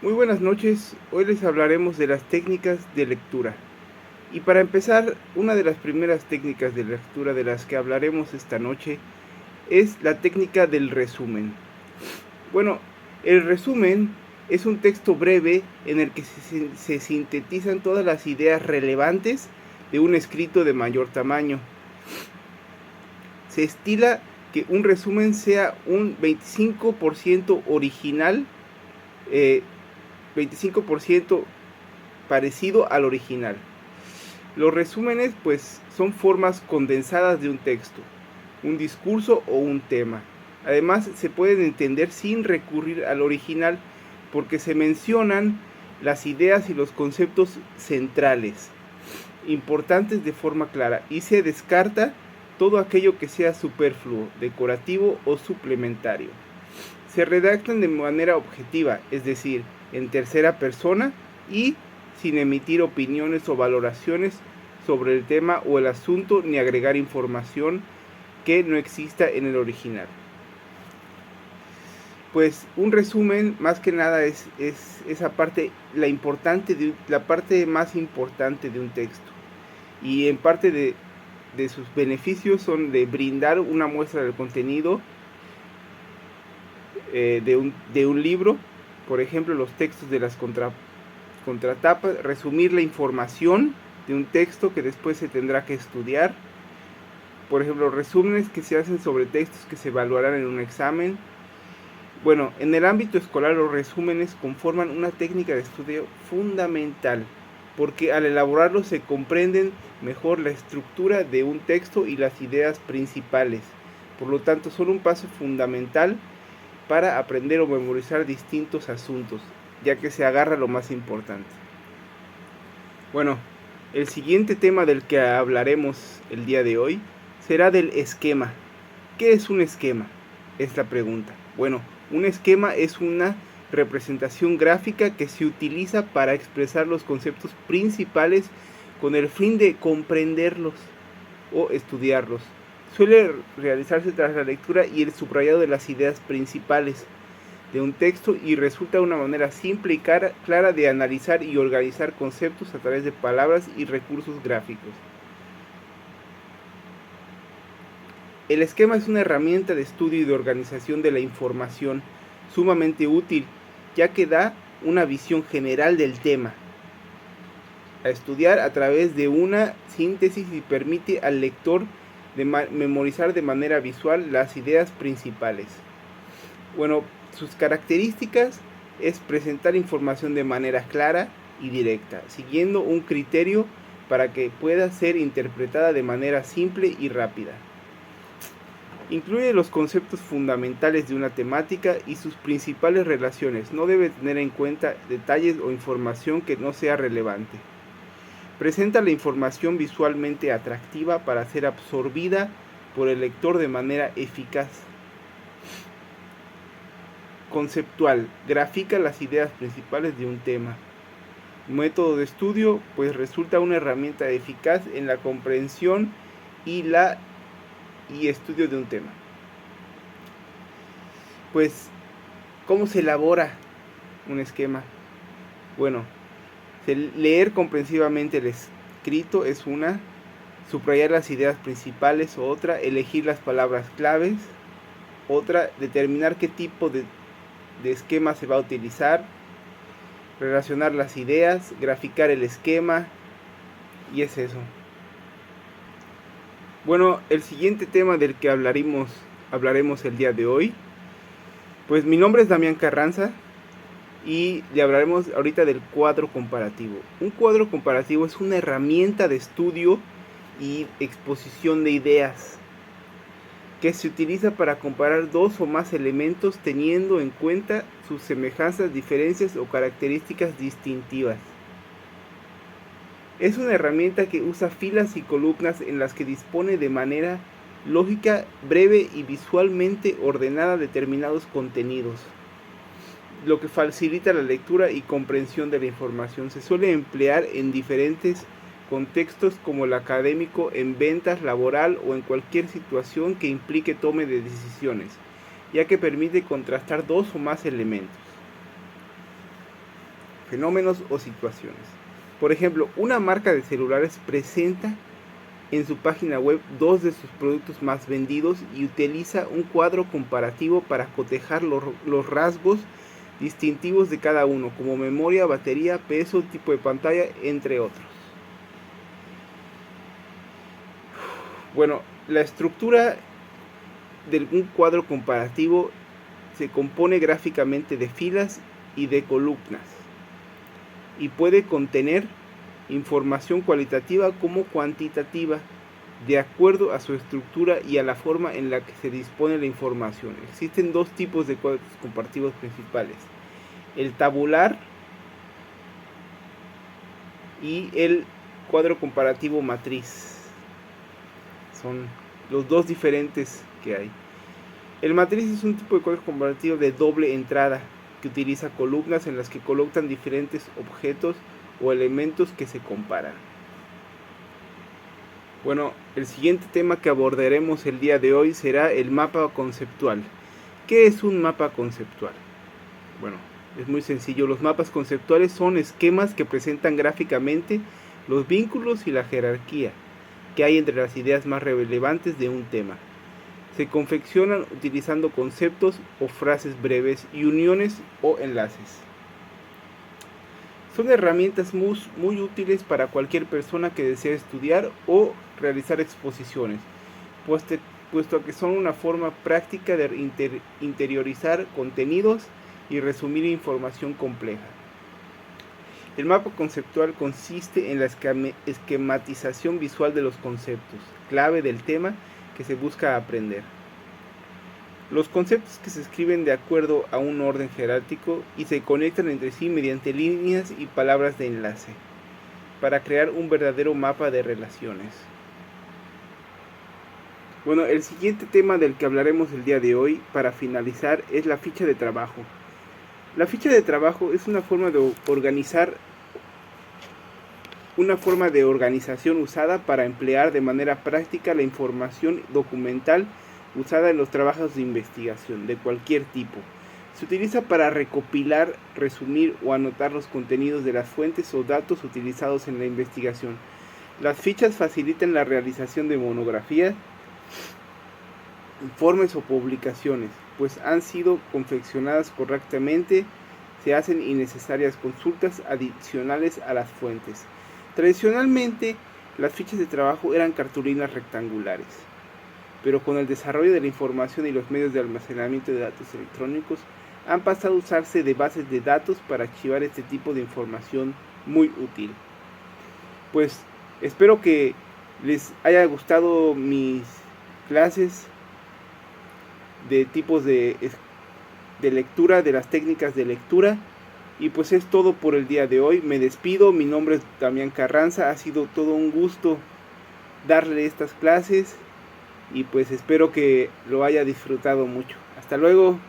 Muy buenas noches, hoy les hablaremos de las técnicas de lectura. Y para empezar, una de las primeras técnicas de lectura de las que hablaremos esta noche es la técnica del resumen. Bueno, el resumen es un texto breve en el que se sintetizan todas las ideas relevantes de un escrito de mayor tamaño. Se estila que un resumen sea un 25% original, 25% parecido al original. Los resúmenes pues son formas condensadas de un texto, un discurso o un tema. Además se pueden entender sin recurrir al original porque se mencionan las ideas y los conceptos centrales, importantes de forma clara, y se descarta todo aquello que sea superfluo, decorativo o suplementario. Se redactan de manera objetiva, es decir, en tercera persona y sin emitir opiniones o valoraciones sobre el tema o el asunto ni agregar información que no exista en el original. Pues un resumen más que nada es esa parte, la parte más importante de un texto. Y en parte de sus beneficios son de brindar una muestra del contenido de un libro, por ejemplo los textos de las contratapas, resumir la información de un texto que después se tendrá que estudiar, por ejemplo resúmenes que se hacen sobre textos que se evaluarán en un examen. Bueno, en el ámbito escolar los resúmenes conforman una técnica de estudio fundamental, porque al elaborarlos se comprenden mejor la estructura de un texto y las ideas principales. Por lo tanto, son un paso fundamental para aprender o memorizar distintos asuntos, ya que se agarra lo más importante. Bueno, el siguiente tema del que hablaremos el día de hoy será del esquema. ¿Qué es un esquema? Es la pregunta. Bueno, un esquema es una representación gráfica que se utiliza para expresar los conceptos principales con el fin de comprenderlos o estudiarlos. Suele realizarse tras la lectura y el subrayado de las ideas principales de un texto y resulta una manera simple y clara de analizar y organizar conceptos a través de palabras y recursos gráficos. El esquema es una herramienta de estudio y de organización de la información sumamente útil, ya que da una visión general del tema a estudiar a través de una síntesis y permite al lector memorizar de manera visual las ideas principales. Bueno, sus características es presentar información de manera clara y directa, siguiendo un criterio para que pueda ser interpretada de manera simple y rápida. Incluye los conceptos fundamentales de una temática y sus principales relaciones. No debe tener en cuenta detalles o información que no sea relevante. Presenta la información visualmente atractiva para ser absorbida por el lector de manera eficaz. Conceptual. Grafica las ideas principales de un tema. Método de estudio, pues resulta una herramienta eficaz en la comprensión y estudio de un tema. Pues, ¿cómo se elabora un esquema? Bueno, leer comprensivamente el escrito es una, subrayar las ideas principales otra, elegir las palabras claves otra, determinar qué tipo de esquema se va a utilizar, relacionar las ideas, graficar el esquema, y es eso. Bueno, el siguiente tema del que hablaremos el día de hoy, pues mi nombre es Damián Carranza y le hablaremos ahorita del cuadro comparativo. Un cuadro comparativo es una herramienta de estudio y exposición de ideas que se utiliza para comparar dos o más elementos teniendo en cuenta sus semejanzas, diferencias o características distintivas. Es una herramienta que usa filas y columnas en las que dispone de manera lógica, breve y visualmente ordenada determinados contenidos, lo que facilita la lectura y comprensión de la información. Se suele emplear en diferentes contextos como el académico, en ventas, laboral o en cualquier situación que implique tome de decisiones, ya que permite contrastar dos o más elementos. fenómenos o situaciones. Por ejemplo, una marca de celulares presenta en su página web 2 de sus productos más vendidos y utiliza un cuadro comparativo para cotejar los rasgos distintivos de cada uno, como memoria, batería, peso, tipo de pantalla, entre otros. Bueno, la estructura de un cuadro comparativo se compone gráficamente de filas y de columnas y puede contener información cualitativa como cuantitativa de acuerdo a su estructura y a la forma en la que se dispone la información. Existen dos tipos de cuadros comparativos principales: el tabular y el cuadro comparativo matriz. Son los dos diferentes que hay. El matriz es un tipo de cuadro comparativo de doble entrada que utiliza columnas en las que colocan diferentes objetos o elementos que se comparan. Bueno, el siguiente tema que abordaremos el día de hoy será el mapa conceptual. ¿Qué es un mapa conceptual? Bueno, es muy sencillo. Los mapas conceptuales son esquemas que presentan gráficamente los vínculos y la jerarquía que hay entre las ideas más relevantes de un tema. Se confeccionan utilizando conceptos o frases breves y uniones o enlaces. Son herramientas muy útiles para cualquier persona que desea estudiar o realizar exposiciones, puesto que son una forma práctica de interiorizar contenidos y resumir información compleja. El mapa conceptual consiste en la esquematización visual de los conceptos, clave del tema que se busca aprender. Los conceptos que se escriben de acuerdo a un orden jerárquico y se conectan entre sí mediante líneas y palabras de enlace, para crear un verdadero mapa de relaciones. Bueno, el siguiente tema del que hablaremos el día de hoy, para finalizar, es la ficha de trabajo. La ficha de trabajo es una forma de organización usada para emplear de manera práctica la información documental usada en los trabajos de investigación de cualquier tipo. Se utiliza para recopilar, resumir o anotar los contenidos de las fuentes o datos utilizados en la investigación. Las fichas facilitan la realización de monografías, informes o publicaciones, pues han sido confeccionadas correctamente. Se hacen innecesarias consultas adicionales a las fuentes. Tradicionalmente, las fichas de trabajo eran cartulinas rectangulares, pero con el desarrollo de la información y los medios de almacenamiento de datos electrónicos, han pasado a usarse de bases de datos para archivar este tipo de información muy útil. Pues espero que les haya gustado mis clases de tipos de lectura, de las técnicas de lectura. Y pues es todo por el día de hoy. Me despido. Mi nombre es Damián Carranza. Ha sido todo un gusto darle estas clases y pues espero que lo haya disfrutado mucho. Hasta luego.